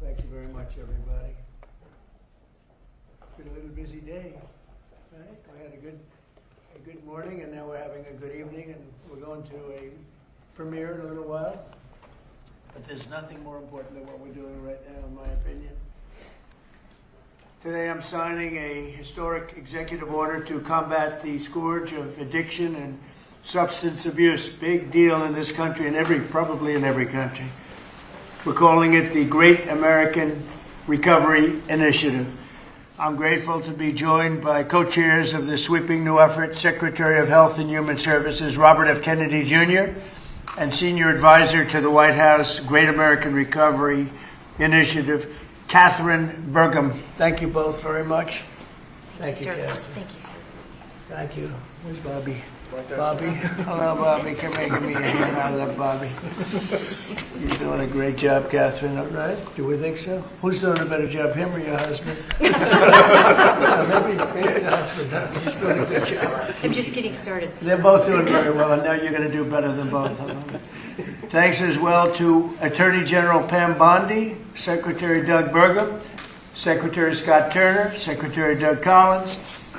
Thank you very much, everybody. It's been a little busy day, right? We had a good morning, and now we're having a good evening, and we're going to a premiere in a little while. But there's nothing more important than what we're doing right now, in my opinion. Today I'm signing a historic executive order to combat the scourge of addiction and substance abuse. Big deal in this country and probably in every country. We're calling it the Great American Recovery Initiative. I'm grateful to be joined by co-chairs of this sweeping new effort, Secretary of Health and Human Services, Robert F. Kennedy, Jr., and Senior Advisor to the White House Great American Recovery Initiative, Catherine Burgum. Thank you both very much. Thank you, Catherine. Thank you, sir. Thank you. Where's Bobby? Bobby? Hello, Bobby. Come here, give me a hand. I love Bobby. You're doing a great job, Catherine. All right? Do we think so? Who's doing a better job, him or your husband? Maybe your husband. He's doing a good job. I'm just getting started, sir. They're both doing very well, and now you're going to do better than both of them. Thanks as well to Attorney General Pam Bondi, Secretary Doug Burgum, Secretary Scott Turner, Secretary Doug Collins,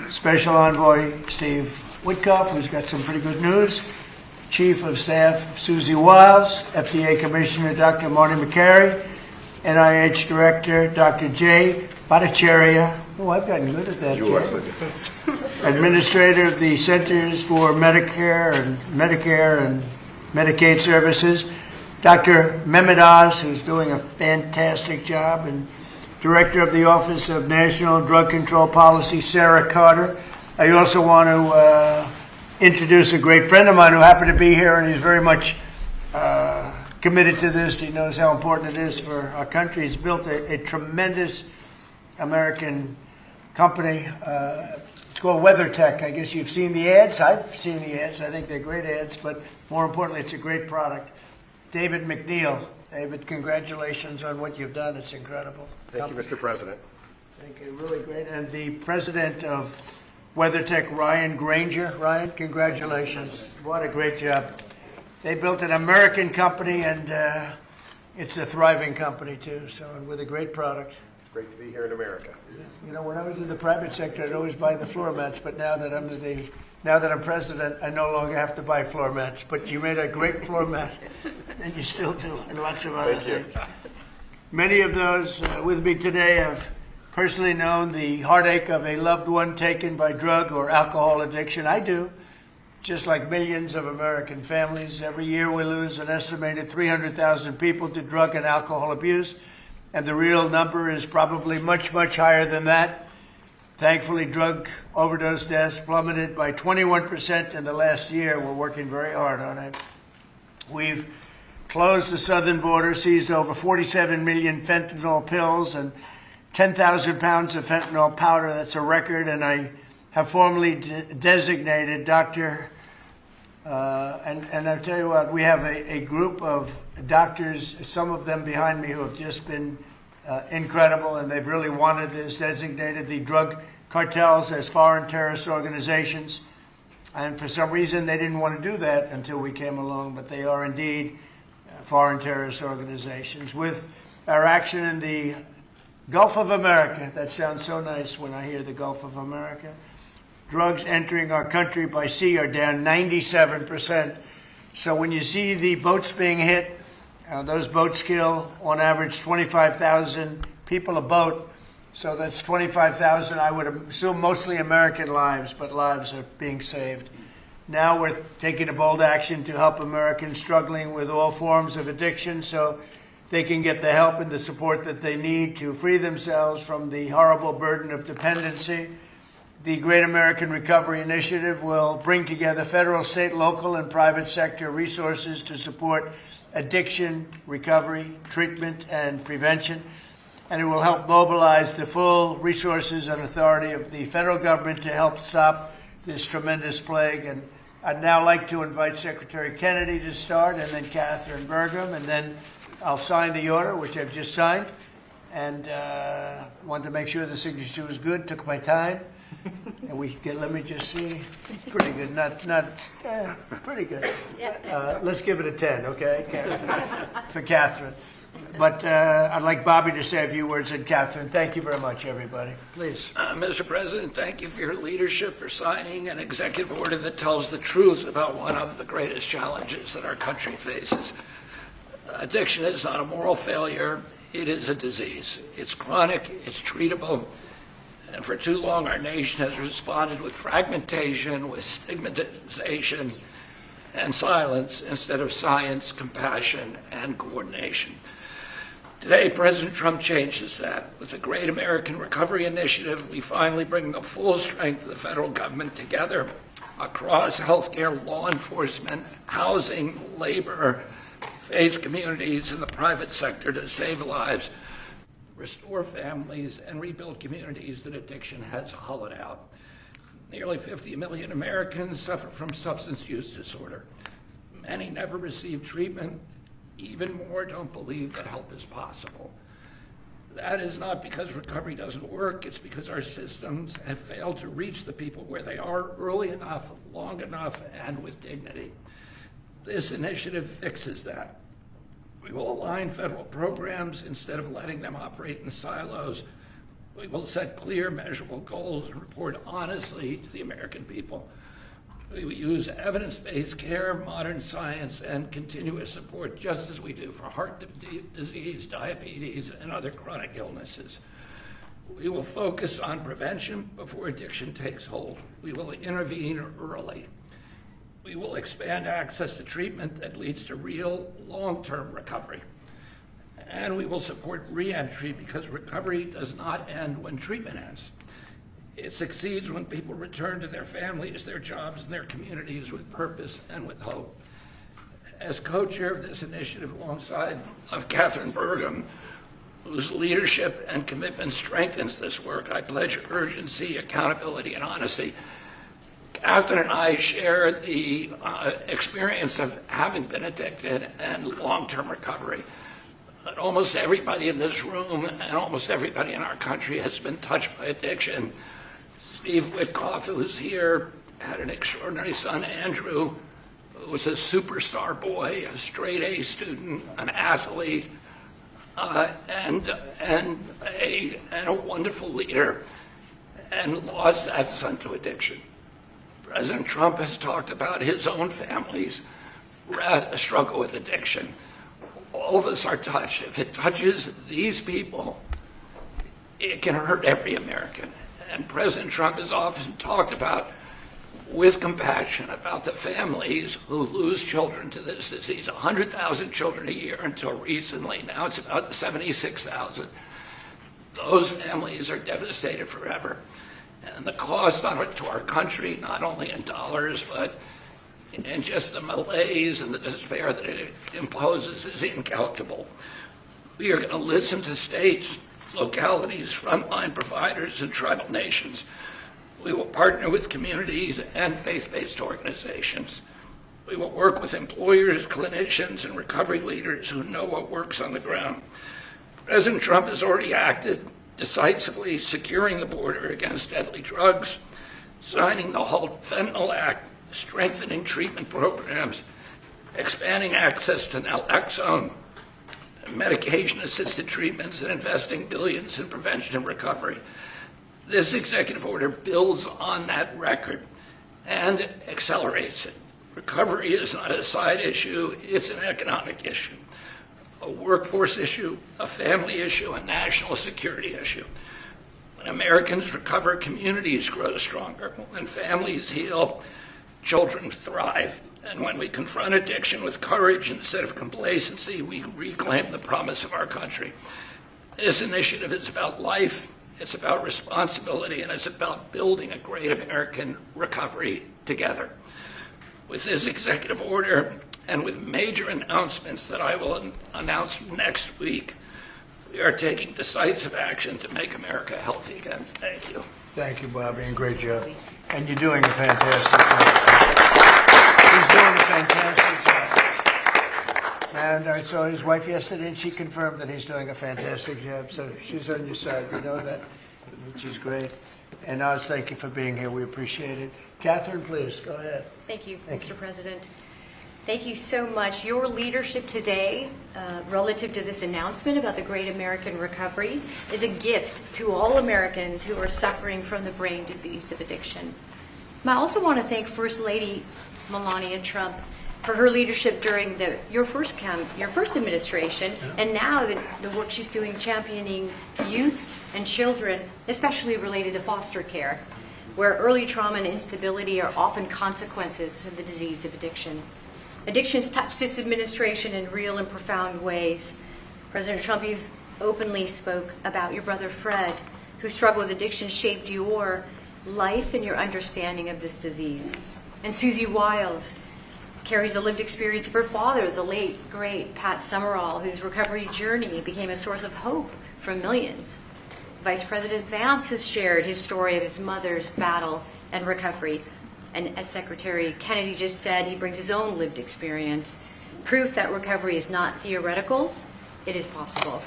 Special Envoy Steve Witkoff, who's got some pretty good news, Chief of Staff Susie Wiles, FDA Commissioner Dr. Marty McCary, NIH Director Dr. Jay Bhattacharya. Oh, I've gotten good at that. You are. Administrator of the Centers for Medicare and Medicaid Services, Dr. Mehmet Oz, who's doing a fantastic job, and Director of the Office of National Drug Control Policy, Sarah Carter. I also want to introduce a great friend of mine who happened to be here, and he's very much committed to this. He knows how important it is for our country. He's built a tremendous American company. It's called WeatherTech. I guess you've seen the ads. I've seen the ads. I think they're great ads, but more importantly, it's a great product. David McNeil. David, congratulations on what you've done. It's incredible. Thank you, Mr. President. Thank you. Really great. And the president of WeatherTech, Ryan Granger. Ryan, congratulations. What a great job. They built an American company, and it's a thriving company, too, so with a great product. It's great to be here in America. You know, when I was in the private sector, I'd always buy the floor mats, but now that I'm president, I no longer have to buy floor mats. But you made a great floor mat, and you still do, and lots of other things. Many of those with me today have personally known the heartache of a loved one taken by drug or alcohol addiction. I do. Just like millions of American families, every year we lose an estimated 300,000 people to drug and alcohol abuse, and the real number is probably much, much higher than that. Thankfully, drug overdose deaths plummeted by 21% in the last year. We're working very hard on it. We've closed the southern border, seized over 47 million fentanyl pills and 10,000 pounds of fentanyl powder. That's a record, and I have formally designated Dr. And I'll tell you what, we have a group of doctors, some of them behind me, who have just been incredible, and they've really wanted this, designated the drug cartels as foreign terrorist organizations. And for some reason, they didn't want to do that until we came along, but they are indeed foreign terrorist organizations. With our action in the Gulf of America, that sounds so nice when I hear the Gulf of America. Drugs entering our country by sea are down 97%. So when you see the boats being hit, those boats kill on average 25,000 people a boat. So that's 25,000, I would assume mostly American lives, but lives are being saved. Now we're taking a bold action to help Americans struggling with all forms of addiction so they can get the help and the support that they need to free themselves from the horrible burden of dependency. The Great American Recovery Initiative will bring together federal, state, local, and private sector resources to support addiction, recovery, treatment, and prevention. And it will help mobilize the full resources and authority of the federal government to help stop this tremendous plague. And I'd now like to invite Secretary Kennedy to start, and then Catherine Burgum, and then I'll sign the order, which I've just signed, and wanted to make sure the signature was good. Took my time, and let me just see. Pretty good, pretty good. Let's give it a 10, okay, Catherine? For Catherine. But I'd like Bobby to say a few words, and Catherine. Thank you very much, everybody. Please. Mr. President, thank you for your leadership, for signing an executive order that tells the truth about one of the greatest challenges that our country faces. Addiction is not a moral failure. It is a disease. It's chronic. It's treatable. And for too long, our nation has responded with fragmentation, with stigmatization, and silence instead of science, compassion, and coordination. Today, President Trump changes that. With the Great American Recovery Initiative, we finally bring the full strength of the federal government together across healthcare, law enforcement, housing, labor, faith communities, and the private sector to save lives, restore families, and rebuild communities that addiction has hollowed out. Nearly 50 million Americans suffer from substance use disorder. Many never receive treatment. Even more don't believe that help is possible. That is not because recovery doesn't work. It's because our systems have failed to reach the people where they are early enough, long enough, and with dignity. This initiative fixes that. We will align federal programs instead of letting them operate in silos. We will set clear, measurable goals and report honestly to the American people. We will use evidence-based care, modern science, and continuous support, just as we do for heart disease, diabetes, and other chronic illnesses. We will focus on prevention before addiction takes hold. We will intervene early. We will expand access to treatment that leads to real long-term recovery. And we will support re-entry because recovery does not end when treatment ends. It succeeds when people return to their families, their jobs, and their communities with purpose and with hope. As co-chair of this initiative alongside of Catherine Burgum, whose leadership and commitment strengthens this work, I pledge urgency, accountability, and honesty. Catherine and I share the experience of having been addicted and long-term recovery. But almost everybody in this room and almost everybody in our country has been touched by addiction. Steve Witkoff, who is here, had an extraordinary son, Andrew, who was a superstar boy, a straight A student, an athlete, and a wonderful leader, and lost that son to addiction. President Trump has talked about his own family's struggle with addiction. All of us are touched. If it touches these people, it can hurt every American. And President Trump has often talked about, with compassion, about the families who lose children to this disease. 100,000 children a year until recently. Now it's about 76,000. Those families are devastated forever. And the cost on it to our country, not only in dollars, but in just the malaise and the despair that it imposes, is incalculable. We are going to listen to states, localities, frontline providers, and tribal nations. We will partner with communities and faith-based organizations. We will work with employers, clinicians, and recovery leaders who know what works on the ground. President Trump has already acted decisively, securing the border against deadly drugs, signing the Halt Fentanyl Act, strengthening treatment programs, expanding access to naloxone, medication-assisted treatments, and investing billions in prevention and recovery. This executive order builds on that record and accelerates it. Recovery is not a side issue, it's an economic issue, a workforce issue, a family issue, a national security issue. When Americans recover, communities grow stronger. When families heal, children thrive. And when we confront addiction with courage instead of complacency, we reclaim the promise of our country. This initiative is about life, it's about responsibility, and it's about building a great American recovery together. With this executive order and with major announcements that I will announce next week, we are taking decisive action to make America healthy again. Thank you. Thank you, Bobby, and great job. And you're doing a fantastic job. He's doing a fantastic job. And I saw his wife yesterday, and she confirmed that he's doing a fantastic job. So she's on your side. You know that, which is great. And Oz, thank you for being here. We appreciate it. Catherine, please, go ahead. Thank you, Mr. President. Thank you so much. Your leadership today, relative to this announcement about the Great American Recovery, is a gift to all Americans who are suffering from the brain disease of addiction. And I also want to thank First Lady Melania Trump for her leadership during your first administration, and now the work she's doing championing youth and children, especially related to foster care, where early trauma and instability are often consequences of the disease of addiction. Addictions touch this administration in real and profound ways. President Trump, you've openly spoke about your brother Fred, whose struggle with addiction shaped your life and your understanding of this disease. And Susie Wiles carries the lived experience of her father, the late, great Pat Summerall, whose recovery journey became a source of hope for millions. Vice President Vance has shared his story of his mother's battle and recovery. And as Secretary Kennedy just said, he brings his own lived experience, proof that recovery is not theoretical, it is possible.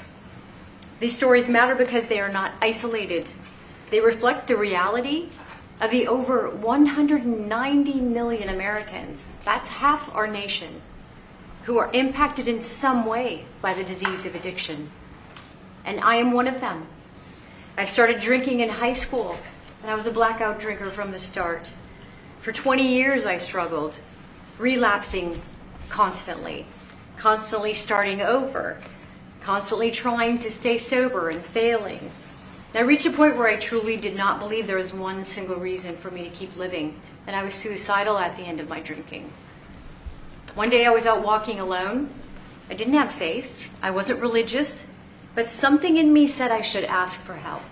These stories matter because they are not isolated. They reflect the reality of the over 190 million Americans, that's half our nation, who are impacted in some way by the disease of addiction. And I am one of them. I started drinking in high school, and I was a blackout drinker from the start. For 20 years I struggled, relapsing constantly starting over, constantly trying to stay sober and failing. I reached a point where I truly did not believe there was one single reason for me to keep living, and I was suicidal at the end of my drinking. One day I was out walking alone. I didn't have faith, I wasn't religious, but something in me said I should ask for help.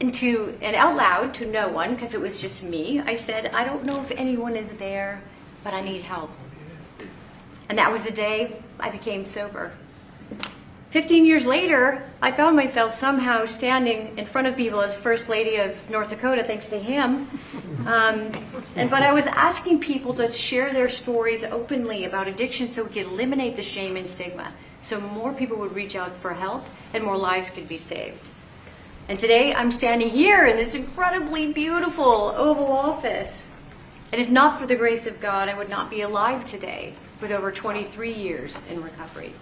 And out loud to no one, because it was just me, I said, I don't know if anyone is there, but I need help. And that was the day I became sober. 15 years later, I found myself somehow standing in front of people as First Lady of North Dakota, thanks to him. But I was asking people to share their stories openly about addiction so we could eliminate the shame and stigma, so more people would reach out for help and more lives could be saved. And today I'm standing here in this incredibly beautiful Oval Office. And if not for the grace of God, I would not be alive today with over 23 years in recovery.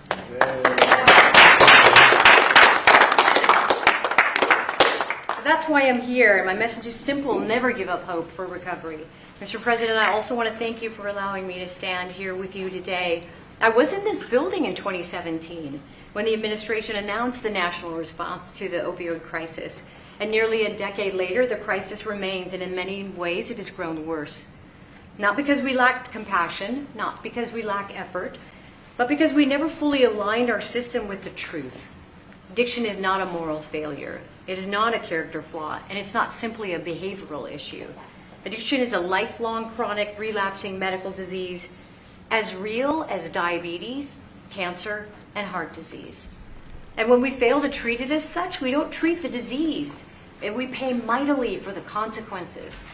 That's why I'm here, and my message is simple: never give up hope for recovery. Mr. President, I also want to thank you for allowing me to stand here with you today. I was in this building in 2017 when the administration announced the national response to the opioid crisis. And nearly a decade later, the crisis remains, and in many ways it has grown worse. Not because we lacked compassion, not because we lack effort, but because we never fully aligned our system with the truth. Addiction is not a moral failure. It is not a character flaw, and it's not simply a behavioral issue. Addiction is a lifelong, chronic, relapsing medical disease, as real as diabetes, cancer, and heart disease. And when we fail to treat it as such, we don't treat the disease, and we pay mightily for the consequences.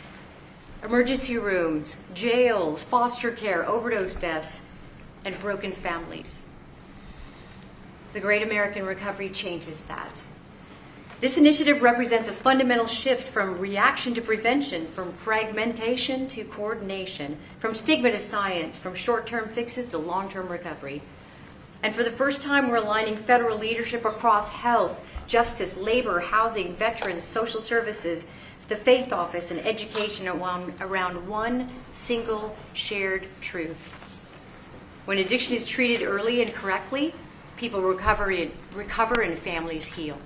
Emergency rooms, jails, foster care, overdose deaths, and broken families. The Great American Recovery changes that. This initiative represents a fundamental shift from reaction to prevention, from fragmentation to coordination, from stigma to science, from short-term fixes to long-term recovery. And for the first time, we're aligning federal leadership across health, justice, labor, housing, veterans, social services, the faith office, and education around one single shared truth. When addiction is treated early and correctly, people recover and families heal.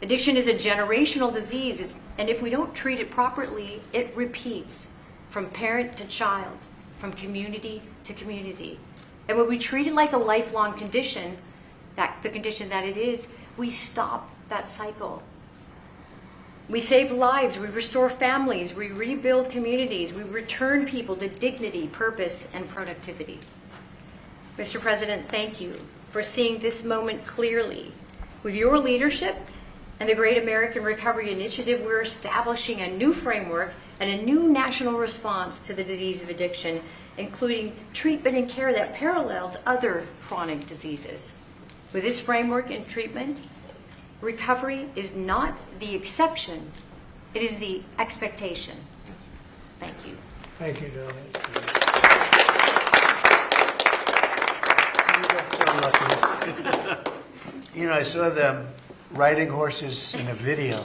Addiction is a generational disease, and if we don't treat it properly, it repeats from parent to child, from community to community. And when we treat it like a lifelong condition, the condition that it is, we stop that cycle. We save lives, we restore families, we rebuild communities, we return people to dignity, purpose, and productivity. Mr. President, thank you for seeing this moment clearly. With your leadership and the Great American Recovery Initiative, we're establishing a new framework and a new national response to the disease of addiction, including treatment and care that parallels other chronic diseases. With this framework and treatment, recovery is not the exception, it is the expectation. Thank you. Thank you, Darlene. talking. You know, I saw them riding horses in a video,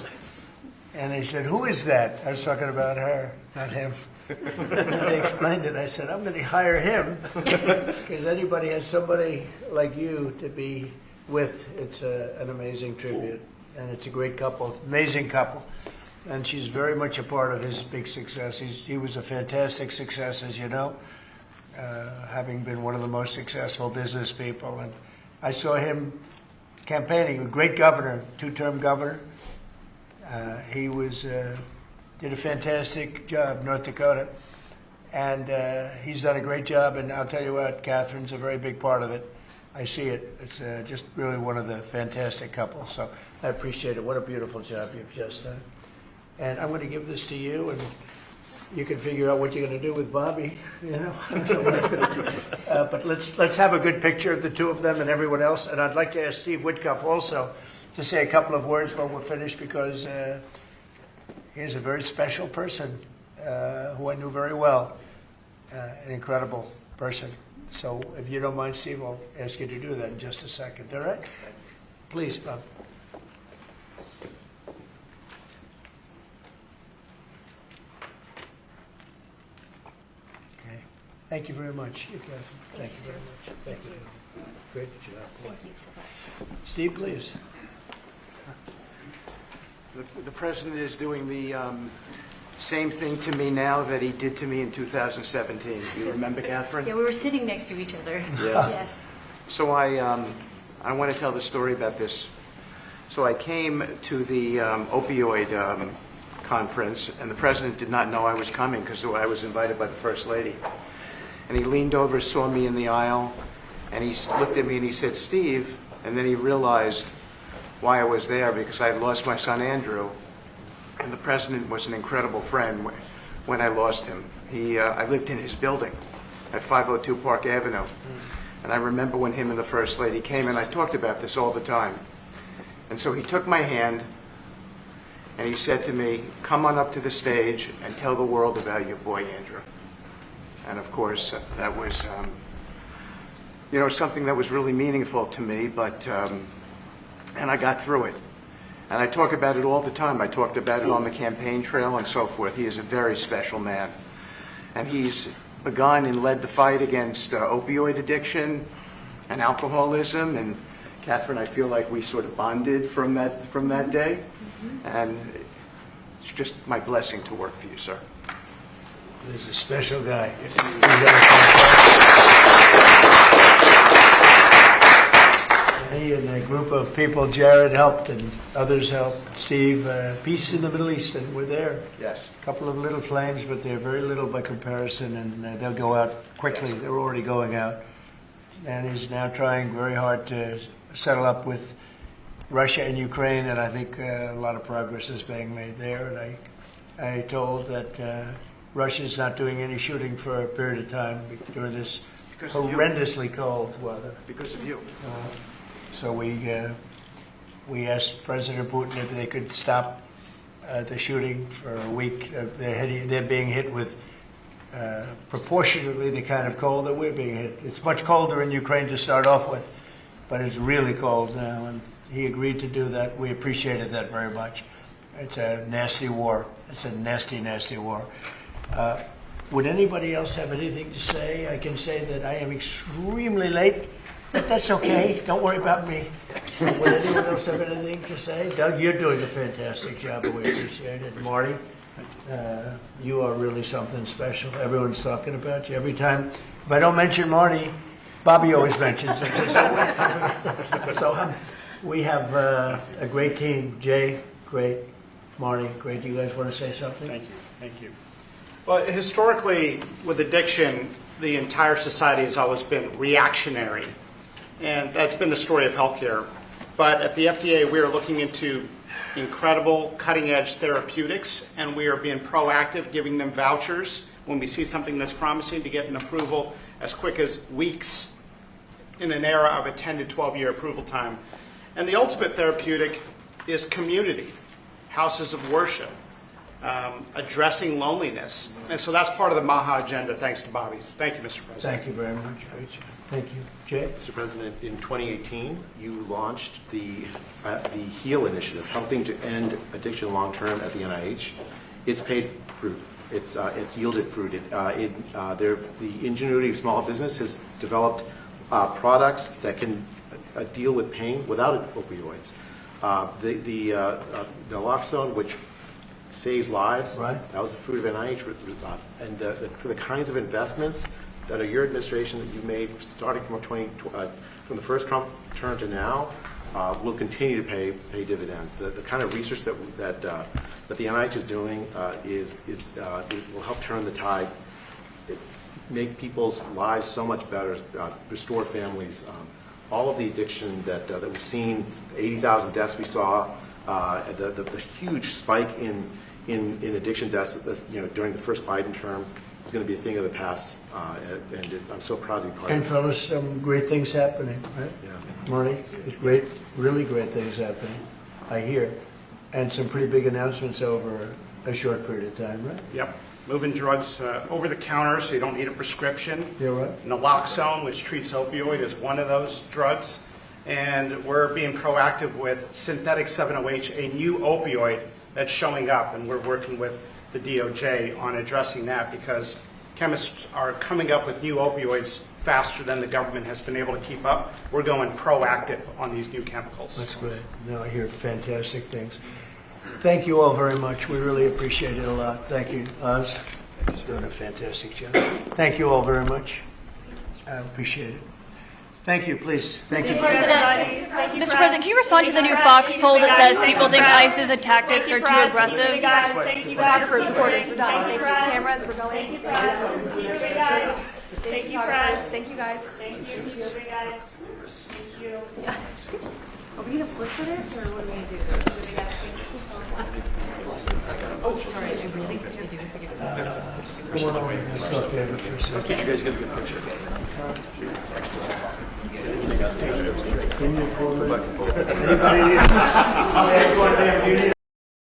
and they said, "Who is that?" I was talking about her, not him. And then they explained it. I said, "I'm going to hire him because anybody has somebody like you to be with. It's an amazing tribute, and it's a great couple, amazing couple." And she's very much a part of his big success. He was a fantastic success, as you know, having been one of the most successful business people. And I saw him campaigning, a great governor, two-term governor. He did a fantastic job, North Dakota. And he's done a great job. And I'll tell you what, Catherine's a very big part of it. I see it. It's just really one of the fantastic couples. So I appreciate it. What a beautiful job you've just done. And I'm going to give this to you, and you can figure out what you're going to do with Bobby. You know, but let's have a good picture of the two of them and everyone else. And I'd like to ask Steve Whitcuff also to say a couple of words when we're finished, because he's a very special person who I knew very well, an incredible person. So if you don't mind, Steve, I'll ask you to do that in just a second. All right? Please, Bob. Thank you very much, Catherine. Thank you very much. Thank you. Great job. Thank you so much. Steve, please. The president is doing the same thing to me now that he did to me in 2017. Do you remember, Catherine? Yeah, we were sitting next to each other. Yeah. Yes. So I want to tell the story about this. So I came to the opioid conference, and the president did not know I was coming because I was invited by the First Lady. And he leaned over, saw me in the aisle, and he looked at me and he said, "Steve," and then he realized why I was there, because I had lost my son Andrew, and the president was an incredible friend when I lost him. I lived in his building at 502 Park Avenue, and I remember when him and the First Lady came, and I talked about this all the time. And so he took my hand, and he said to me, "Come on up to the stage and tell the world about your boy Andrew." And of course, that was, something that was really meaningful to me, but, and I got through it. And I talk about it all the time. I talked about it on the campaign trail and so forth. He is a very special man. And he's begun and led the fight against opioid addiction and alcoholism. And Catherine, I feel like we sort of bonded from that day. And it's just my blessing to work for you, sir. He's a special guy. He and a group of people, Jared helped and others helped, Steve, Peace in the Middle East, and we're there. Yes. A couple of little flames, but they're very little by comparison, and they'll go out quickly. Yes. They're already going out. And he's now trying very hard to settle up with Russia and Ukraine, and I think a lot of progress is being made there. And I told that Russia's not doing any shooting for a period of time during this horrendously cold weather. Because of you. So we asked President Putin if they could stop the shooting for a week. They're being hit with proportionately the kind of cold that we're being hit. It's much colder in Ukraine to start off with, but it's really cold now, and he agreed to do that. We appreciated that very much. It's a nasty war. It's a nasty, nasty war. Would anybody else have anything to say? I can say that I am extremely late, but that's okay. Don't worry about me. Would anyone else have anything to say? Doug, you're doing a fantastic job, and we appreciate it. Marty, you are really something special. Everyone's talking about you. Every time, if I don't mention Marty, Bobby always mentions it. So we have a great team. Jay, great. Marty, great. Do you guys want to say something? Thank you. Thank you. Well, historically, with addiction, the entire society has always been reactionary, and that's been the story of healthcare. But at the FDA, we are looking into incredible cutting-edge therapeutics, and we are being proactive, giving them vouchers when we see something that's promising to get an approval as quick as weeks in an era of a 10 to 12-year approval time. And the ultimate therapeutic is community, houses of worship, addressing loneliness. And so that's part of the MAHA agenda, thanks to Bobby. So thank you, Mr. President. Thank you very much. Great job. Thank you. Jay? Mr. President, in 2018, you launched the HEAL initiative, helping to end addiction long-term at the NIH. It's paid fruit. It's yielded fruit. The ingenuity of small business has developed products that can deal with pain without opioids. The naloxone, which saves lives, Right. that was the fruit of NIH. And for the kinds of investments that are your administration that you made starting from from the first Trump term to now will continue to pay dividends. The kind of research that the NIH is doing it will help turn the tide, make people's lives so much better, restore families. All of the addiction that we've seen, 80,000 deaths we saw, the huge spike in addiction deaths, during the first Biden term is going to be a thing of the past, and I'm so proud to be part And of this. fellas, some great things happening, right? Yeah. Marty, there's really great things happening, I hear. And some pretty big announcements over a short period of time, right? Yep. Moving drugs over the counter so you don't need a prescription. Yeah, right. Naloxone, which treats opioid, is one of those drugs. And we're being proactive with synthetic 7-OH, a new opioid that's showing up. And we're working with the DOJ on addressing that because chemists are coming up with new opioids faster than the government has been able to keep up. We're going proactive on these new chemicals. That's great. No, I hear fantastic things. Thank you all very much. We really appreciate it a lot. Thank you, Oz. He's doing a fantastic job. Thank you all very much. I appreciate it. Thank you, please. Thank you. Mr. President, can you respond to the new Fox poll that says people think ICE's tactics are too aggressive? Photographers, reporters, we're done. Thank you, cameras, we're going. Thank you, press. Thank you, guys. Thank you, guys. Thank you. Are we gonna flip for this, or what are we gonna do? Oh, sorry, I really do have to get. Come on over. Let's talk to David for a second. You guys get a good picture. Anybody need-